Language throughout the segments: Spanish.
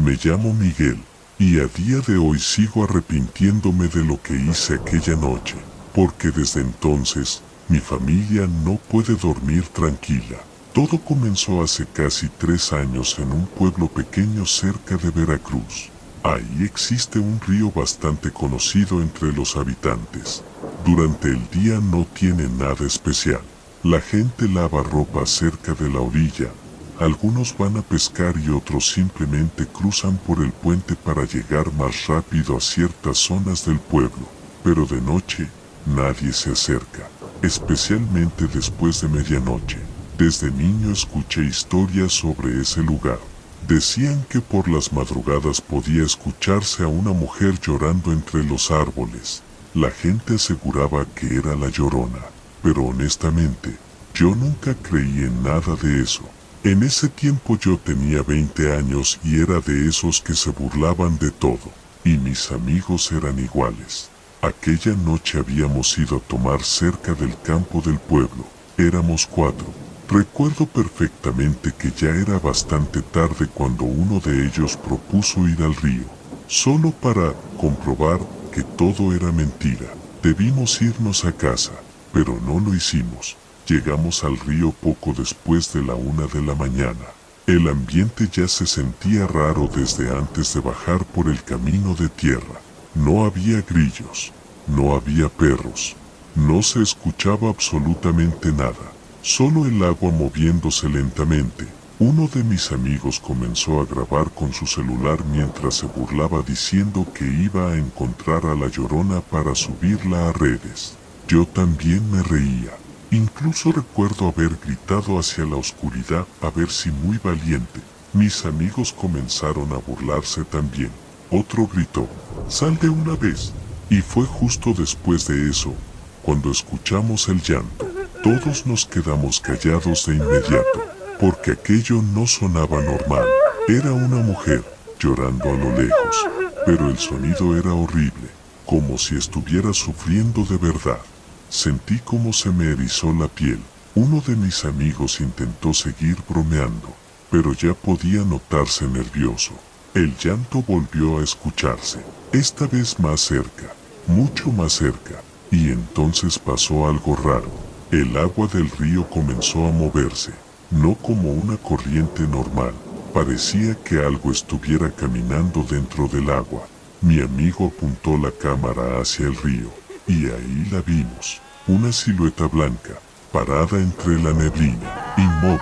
Me llamo Miguel, y a día de hoy sigo arrepintiéndome de lo que hice aquella noche, porque desde entonces, mi familia no puede dormir tranquila. Todo comenzó hace casi 3 años en un pueblo pequeño cerca de Veracruz. Ahí existe un río bastante conocido entre los habitantes. Durante el día no tiene nada especial. La gente lava ropa cerca de la orilla. Algunos van a pescar y otros simplemente cruzan por el puente para llegar más rápido a ciertas zonas del pueblo. Pero de noche, nadie se acerca, especialmente después de medianoche. Desde niño escuché historias sobre ese lugar. Decían que por las madrugadas podía escucharse a una mujer llorando entre los árboles. La gente aseguraba que era la Llorona, pero honestamente, yo nunca creí en nada de eso. En ese tiempo yo tenía 20 años y era de esos que se burlaban de todo, y mis amigos eran iguales. Aquella noche habíamos ido a tomar cerca del campo del pueblo. Éramos 4. Recuerdo perfectamente que ya era bastante tarde cuando uno de ellos propuso ir al río, solo para comprobar que todo era mentira. Debimos irnos a casa, pero no lo hicimos. Llegamos al río poco después de la 1 de la mañana. El ambiente ya se sentía raro desde antes de bajar por el camino de tierra. No había grillos, no había perros, no se escuchaba absolutamente nada. Solo el agua moviéndose lentamente. Uno de mis amigos comenzó a grabar con su celular mientras se burlaba diciendo que iba a encontrar a la Llorona para subirla a redes. Yo también me reía. Incluso recuerdo haber gritado hacia la oscuridad a ver si muy valiente. Mis amigos comenzaron a burlarse también. Otro gritó, «¡Sal de una vez!». Y fue justo después de eso, cuando escuchamos el llanto. Todos nos quedamos callados de inmediato, porque aquello no sonaba normal. Era una mujer, llorando a lo lejos, pero el sonido era horrible, como si estuviera sufriendo de verdad. Sentí como se me erizó la piel. Uno de mis amigos intentó seguir bromeando, pero ya podía notarse nervioso. El llanto volvió a escucharse, esta vez más cerca, mucho más cerca, y entonces pasó algo raro. El agua del río comenzó a moverse, no como una corriente normal. Parecía que algo estuviera caminando dentro del agua. Mi amigo apuntó la cámara hacia el río, y ahí la vimos, una silueta blanca, parada entre la neblina, inmóvil.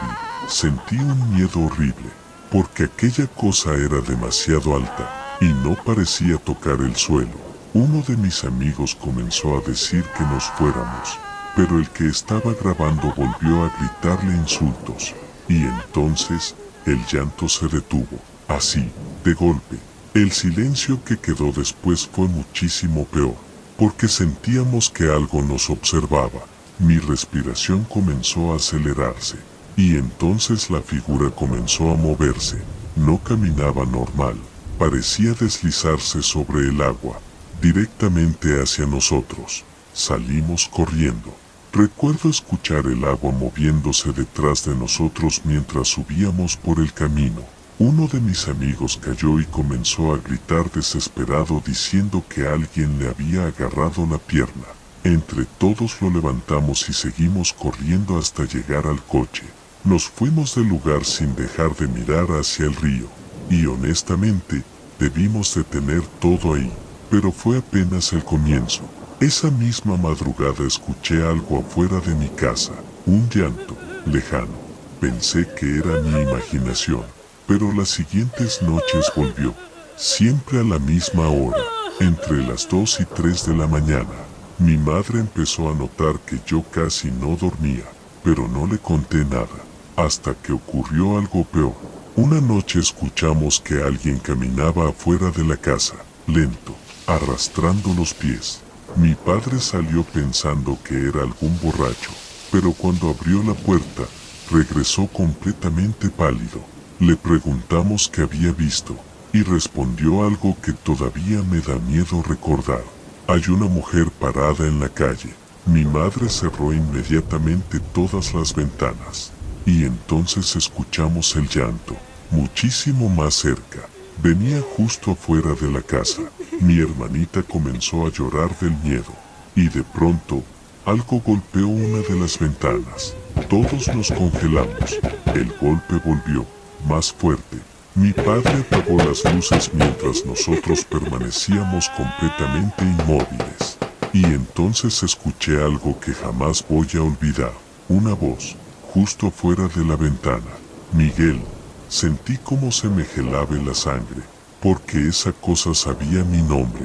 Sentí un miedo horrible, porque aquella cosa era demasiado alta, y no parecía tocar el suelo. Uno de mis amigos comenzó a decir que nos fuéramos, pero el que estaba grabando volvió a gritarle insultos, y entonces, el llanto se detuvo, así, de golpe. El silencio que quedó después fue muchísimo peor, porque sentíamos que algo nos observaba. Mi respiración comenzó a acelerarse, y entonces la figura comenzó a moverse. No caminaba normal, parecía deslizarse sobre el agua, directamente hacia nosotros. Salimos corriendo. Recuerdo escuchar el agua moviéndose detrás de nosotros mientras subíamos por el camino. Uno de mis amigos cayó y comenzó a gritar desesperado diciendo que alguien le había agarrado la pierna. Entre todos lo levantamos y seguimos corriendo hasta llegar al coche. Nos fuimos del lugar sin dejar de mirar hacia el río, y honestamente, debimos detener todo ahí, pero fue apenas el comienzo. Esa misma madrugada escuché algo afuera de mi casa, un llanto, lejano. Pensé que era mi imaginación, pero las siguientes noches volvió, siempre a la misma hora, entre las 2 y 3 de la mañana. Mi madre empezó a notar que yo casi no dormía, pero no le conté nada, hasta que ocurrió algo peor. Una noche escuchamos que alguien caminaba afuera de la casa, lento, arrastrando los pies. Mi padre salió pensando que era algún borracho, pero cuando abrió la puerta, regresó completamente pálido. Le preguntamos qué había visto, y respondió algo que todavía me da miedo recordar. Hay una mujer parada en la calle. Mi madre cerró inmediatamente todas las ventanas, y entonces escuchamos el llanto, muchísimo más cerca. Venía justo afuera de la casa. Mi hermanita comenzó a llorar del miedo, y de pronto, algo golpeó una de las ventanas. Todos nos congelamos. El golpe volvió, más fuerte. Mi padre apagó las luces mientras nosotros permanecíamos completamente inmóviles. Y entonces escuché algo que jamás voy a olvidar. Una voz, justo afuera de la ventana. Miguel. Sentí como se me gelaba la sangre, porque esa cosa sabía mi nombre.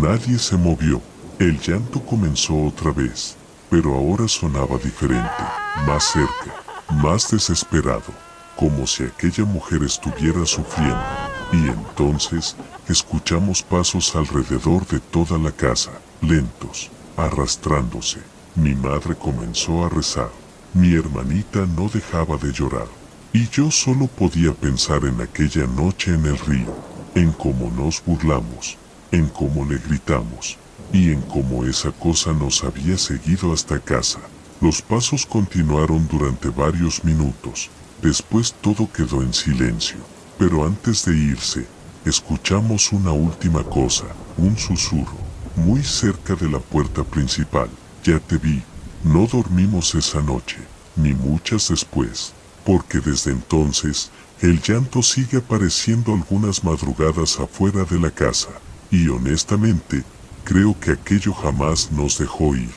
Nadie se movió. El llanto comenzó otra vez, pero ahora sonaba diferente, más cerca, más desesperado, como si aquella mujer estuviera sufriendo. Y entonces, escuchamos pasos alrededor de toda la casa, lentos, arrastrándose. Mi madre comenzó a rezar. Mi hermanita no dejaba de llorar. Y yo solo podía pensar en aquella noche en el río, en cómo nos burlamos, en cómo le gritamos, y en cómo esa cosa nos había seguido hasta casa. Los pasos continuaron durante varios minutos, después todo quedó en silencio. Pero antes de irse, escuchamos una última cosa, un susurro, muy cerca de la puerta principal. Ya te vi. No dormimos esa noche, ni muchas después. Porque desde entonces, el llanto sigue apareciendo algunas madrugadas afuera de la casa, y honestamente, creo que aquello jamás nos dejó ir.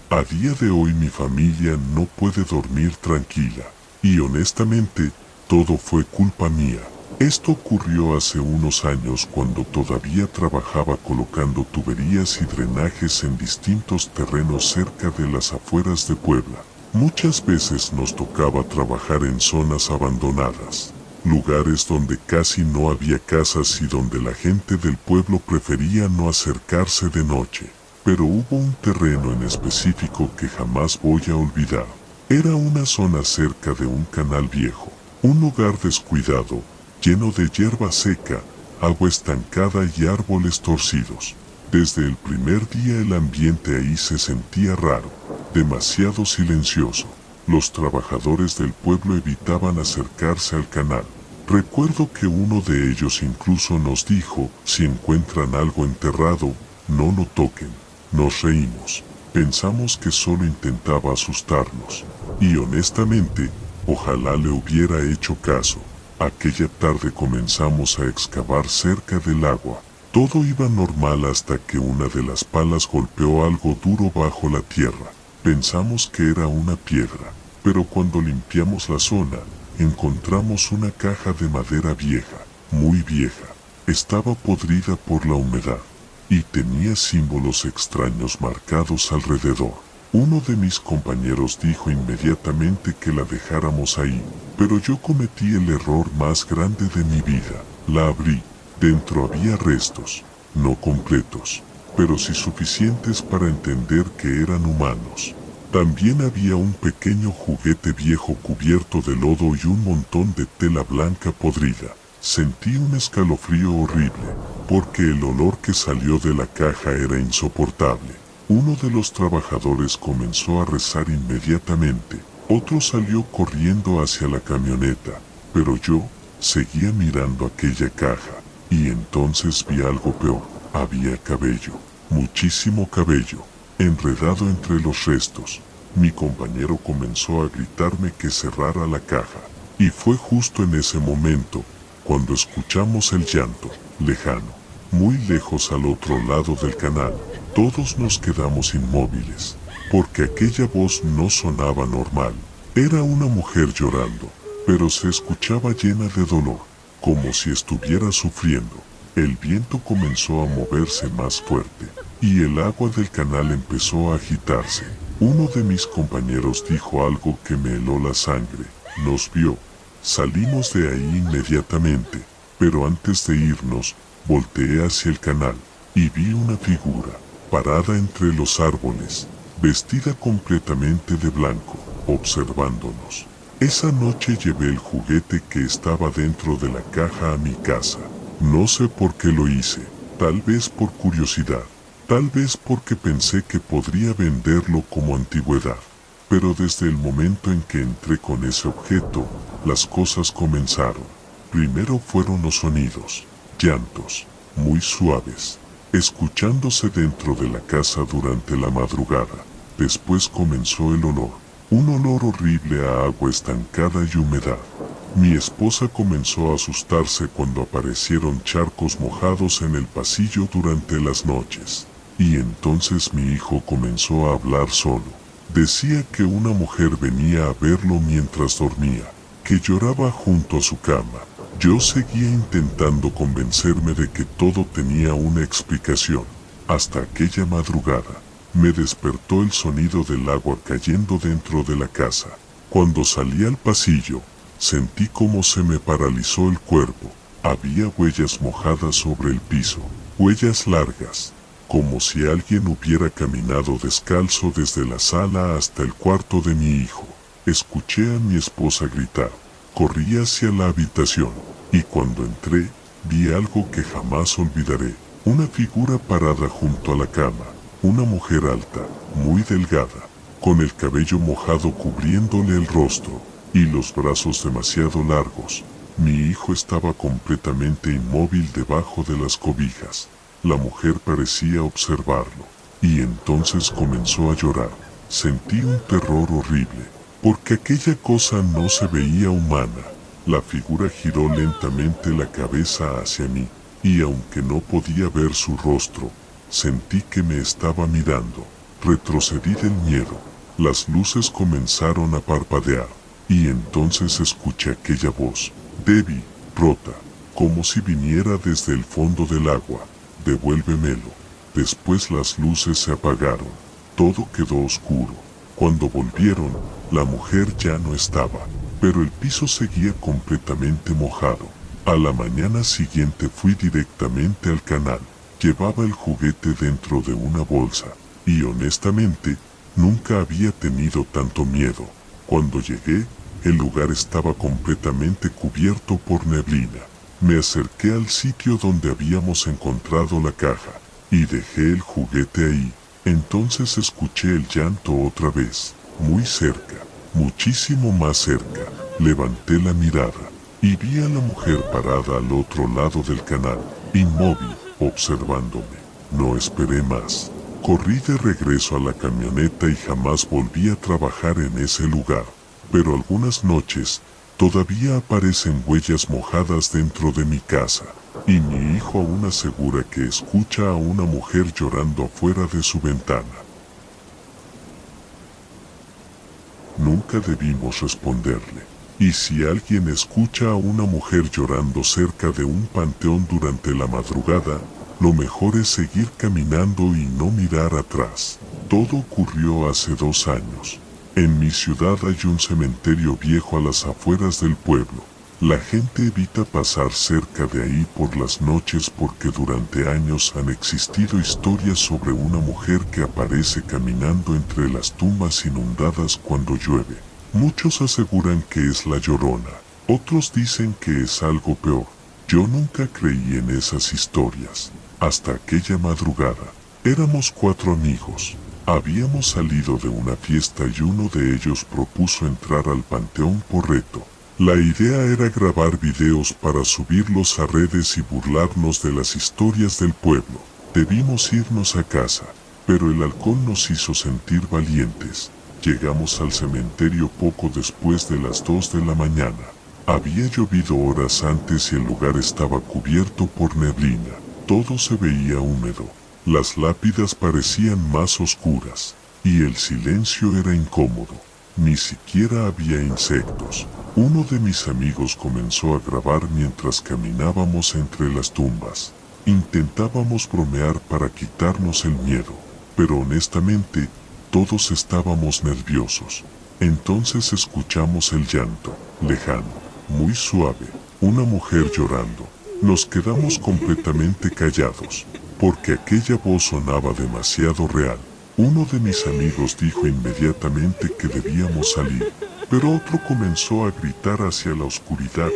A día de hoy mi familia no puede dormir tranquila, y honestamente, todo fue culpa mía. Esto ocurrió hace unos años cuando todavía trabajaba colocando tuberías y drenajes en distintos terrenos cerca de las afueras de Puebla. Muchas veces nos tocaba trabajar en zonas abandonadas, lugares donde casi no había casas y donde la gente del pueblo prefería no acercarse de noche. Pero hubo un terreno en específico que jamás voy a olvidar. Era una zona cerca de un canal viejo, un lugar descuidado, lleno de hierba seca, agua estancada y árboles torcidos. Desde el primer día el ambiente ahí se sentía raro, demasiado silencioso. Los trabajadores del pueblo evitaban acercarse al canal. Recuerdo que uno de ellos incluso nos dijo, si encuentran algo enterrado, no lo toquen. Nos reímos. Pensamos que solo intentaba asustarnos. Y honestamente, ojalá le hubiera hecho caso. Aquella tarde comenzamos a excavar cerca del agua. Todo iba normal hasta que una de las palas golpeó algo duro bajo la tierra. Pensamos que era una piedra, pero cuando limpiamos la zona, encontramos una caja de madera vieja, muy vieja. Estaba podrida por la humedad, y tenía símbolos extraños marcados alrededor. Uno de mis compañeros dijo inmediatamente que la dejáramos ahí, pero yo cometí el error más grande de mi vida. La abrí. Dentro había restos, no completos, pero sí suficientes para entender que eran humanos. También había un pequeño juguete viejo cubierto de lodo y un montón de tela blanca podrida. Sentí un escalofrío horrible, porque el olor que salió de la caja era insoportable. Uno de los trabajadores comenzó a rezar inmediatamente. Otro salió corriendo hacia la camioneta, pero yo seguía mirando aquella caja. Y entonces vi algo peor. Había cabello, muchísimo cabello, enredado entre los restos. Mi compañero comenzó a gritarme que cerrara la caja. Y fue justo en ese momento, cuando escuchamos el llanto, lejano, muy lejos al otro lado del canal. Todos nos quedamos inmóviles, porque aquella voz no sonaba normal. Era una mujer llorando, pero se escuchaba llena de dolor, como si estuviera sufriendo. El viento comenzó a moverse más fuerte, y el agua del canal empezó a agitarse. Uno de mis compañeros dijo algo que me heló la sangre. Nos vio. Salimos de ahí inmediatamente, pero antes de irnos, volteé hacia el canal, y vi una figura, parada entre los árboles, vestida completamente de blanco, observándonos. Esa noche llevé el juguete que estaba dentro de la caja a mi casa. No sé por qué lo hice, tal vez por curiosidad, tal vez porque pensé que podría venderlo como antigüedad. pero desde el momento en que entré con ese objeto, las cosas comenzaron. Primero fueron los sonidos, llantos, muy suaves, escuchándose dentro de la casa durante la madrugada. Después comenzó el olor, un olor horrible a agua estancada y humedad. Mi esposa comenzó a asustarse cuando aparecieron charcos mojados en el pasillo durante las noches. Y entonces mi hijo comenzó a hablar solo. Decía que una mujer venía a verlo mientras dormía, que lloraba junto a su cama. Yo seguía intentando convencerme de que todo tenía una explicación. Hasta aquella madrugada, me despertó el sonido del agua cayendo dentro de la casa. Cuando salí al pasillo, sentí como se me paralizó el cuerpo. Había huellas mojadas sobre el piso, huellas largas, como si alguien hubiera caminado descalzo desde la sala hasta el cuarto de mi hijo. Escuché a mi esposa gritar. Corrí hacia la habitación, y cuando entré, vi algo que jamás olvidaré. Una figura parada junto a la cama, una mujer alta, muy delgada, con el cabello mojado cubriéndole el rostro, y los brazos demasiado largos. Mi hijo estaba completamente inmóvil debajo de las cobijas. La mujer parecía observarlo, y entonces comenzó a llorar. Sentí un terror horrible, porque aquella cosa no se veía humana. La figura giró lentamente la cabeza hacia mí, y aunque no podía ver su rostro, sentí que me estaba mirando. Retrocedí del miedo. Las luces comenzaron a parpadear, y entonces escuché aquella voz, débil, rota, como si viniera desde el fondo del agua. Devuélvemelo. Después las luces se apagaron. Todo quedó oscuro. Cuando volvieron, la mujer ya no estaba, pero el piso seguía completamente mojado. A la mañana siguiente fui directamente al canal. Llevaba el juguete dentro de una bolsa, y honestamente, nunca había tenido tanto miedo. Cuando llegué, el lugar estaba completamente cubierto por neblina. Me acerqué al sitio donde habíamos encontrado la caja, y dejé el juguete ahí. Entonces escuché el llanto otra vez, muy cerca, muchísimo más cerca. Levanté la mirada, y vi a la mujer parada al otro lado del canal, inmóvil, observándome. No esperé más. Corrí de regreso a la camioneta y jamás volví a trabajar en ese lugar. Pero algunas noches, todavía aparecen huellas mojadas dentro de mi casa, y mi hijo aún asegura que escucha a una mujer llorando afuera de su ventana. Nunca debimos responderle. Y si alguien escucha a una mujer llorando cerca de un panteón durante la madrugada, lo mejor es seguir caminando y no mirar atrás. Todo ocurrió hace 2 años. En mi ciudad hay un cementerio viejo a las afueras del pueblo. La gente evita pasar cerca de ahí por las noches porque durante años han existido historias sobre una mujer que aparece caminando entre las tumbas inundadas cuando llueve. Muchos aseguran que es la Llorona, otros dicen que es algo peor. Yo nunca creí en esas historias. Hasta aquella madrugada, éramos 4 amigos. Habíamos salido de una fiesta y uno de ellos propuso entrar al panteón por reto. La idea era grabar videos para subirlos a redes y burlarnos de las historias del pueblo. Debimos irnos a casa, pero el alcohol nos hizo sentir valientes. Llegamos al cementerio poco después de las 2 de la mañana. Había llovido horas antes y el lugar estaba cubierto por neblina. Todo se veía húmedo. Las lápidas parecían más oscuras, y el silencio era incómodo. Ni siquiera había insectos. Uno de mis amigos comenzó a grabar mientras caminábamos entre las tumbas. Intentábamos bromear para quitarnos el miedo, pero honestamente, todos estábamos nerviosos. Entonces escuchamos el llanto, lejano, muy suave, una mujer llorando. Nos quedamos completamente callados, porque aquella voz sonaba demasiado real. Uno de mis amigos dijo inmediatamente que debíamos salir, pero otro comenzó a gritar hacia la oscuridad.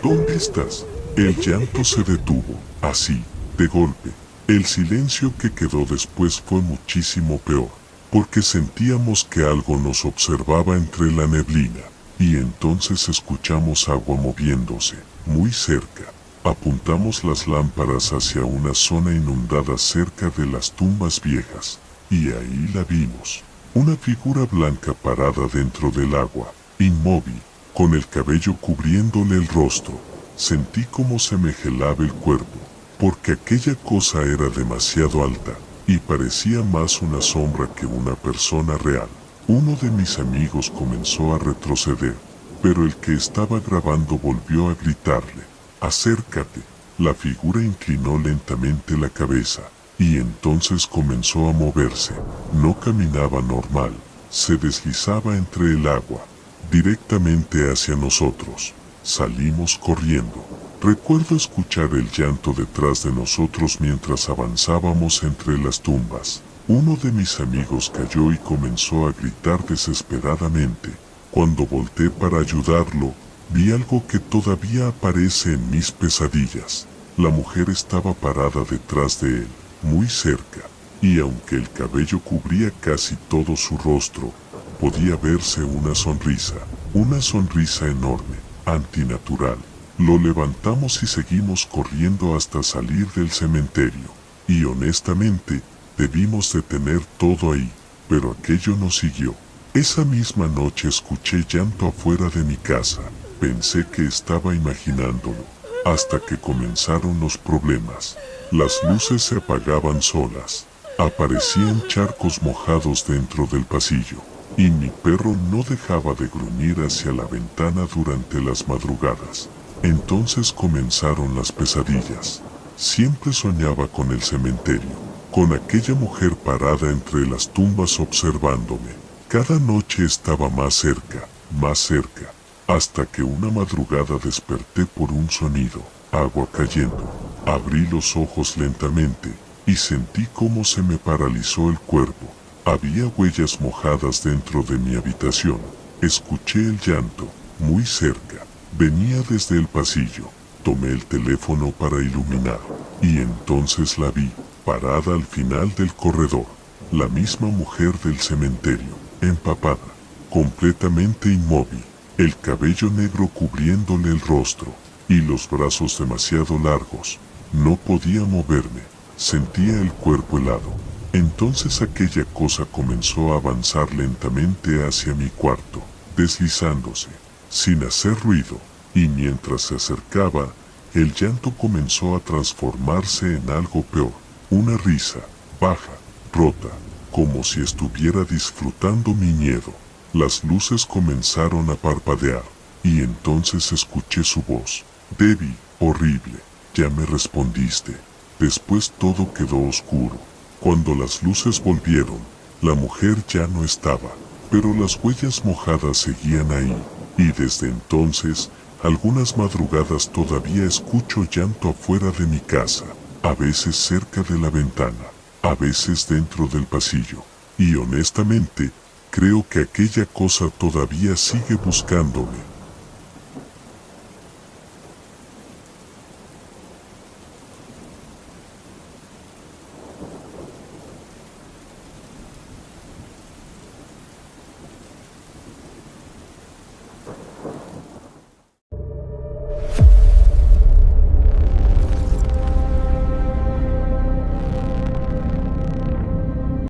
¿Dónde estás? El llanto se detuvo, así, de golpe. El silencio que quedó después fue muchísimo peor. porque sentíamos que algo nos observaba entre la neblina, y entonces escuchamos agua moviéndose, muy cerca. Apuntamos las lámparas hacia una zona inundada cerca de las tumbas viejas, y ahí la vimos. Una figura blanca parada dentro del agua, inmóvil, con el cabello cubriéndole el rostro. Sentí como se me gelaba el cuerpo, porque aquella cosa era demasiado alta, y parecía más una sombra que una persona real. Uno de mis amigos comenzó a retroceder, pero el que estaba grabando volvió a gritarle: «Acércate». La figura inclinó lentamente la cabeza, y entonces comenzó a moverse. No caminaba normal, se deslizaba entre el agua, directamente hacia nosotros. Salimos corriendo. Recuerdo escuchar el llanto detrás de nosotros mientras avanzábamos entre las tumbas. Uno de mis amigos cayó y comenzó a gritar desesperadamente. Cuando volteé para ayudarlo, vi algo que todavía aparece en mis pesadillas. La mujer estaba parada detrás de él, muy cerca, y aunque el cabello cubría casi todo su rostro, podía verse una sonrisa enorme, antinatural. Lo levantamos y seguimos corriendo hasta salir del cementerio, y honestamente, debimos detener todo ahí, pero aquello no siguió. Esa misma noche escuché llanto afuera de mi casa. Pensé que estaba imaginándolo, hasta que comenzaron los problemas. Las luces se apagaban solas. Aparecían charcos mojados dentro del pasillo, y mi perro no dejaba de gruñir hacia la ventana durante las madrugadas. Entonces comenzaron las pesadillas. Siempre soñaba con el cementerio, con aquella mujer parada entre las tumbas observándome. Cada noche estaba más cerca, hasta que una madrugada desperté por un sonido, agua cayendo. Abrí los ojos lentamente, y sentí cómo se me paralizó el cuerpo. Había huellas mojadas dentro de mi habitación. Escuché el llanto, muy cerca. Venía desde el pasillo. Tomé el teléfono para iluminar, y entonces la vi, parada al final del corredor. La misma mujer del cementerio, empapada, completamente inmóvil, el cabello negro cubriéndole el rostro, y los brazos demasiado largos. No podía moverme, sentía el cuerpo helado. Entonces aquella cosa comenzó a avanzar lentamente hacia mi cuarto, deslizándose, sin hacer ruido, y mientras se acercaba, el llanto comenzó a transformarse en algo peor, una risa, baja, rota, como si estuviera disfrutando mi miedo. Las luces comenzaron a parpadear, y entonces escuché su voz. «Debbie, horrible, ya me respondiste». Después todo quedó oscuro. Cuando las luces volvieron, la mujer ya no estaba, pero las huellas mojadas seguían ahí, y desde entonces, algunas madrugadas todavía escucho llanto afuera de mi casa, a veces cerca de la ventana, a veces dentro del pasillo, y honestamente, creo que aquella cosa todavía sigue buscándome.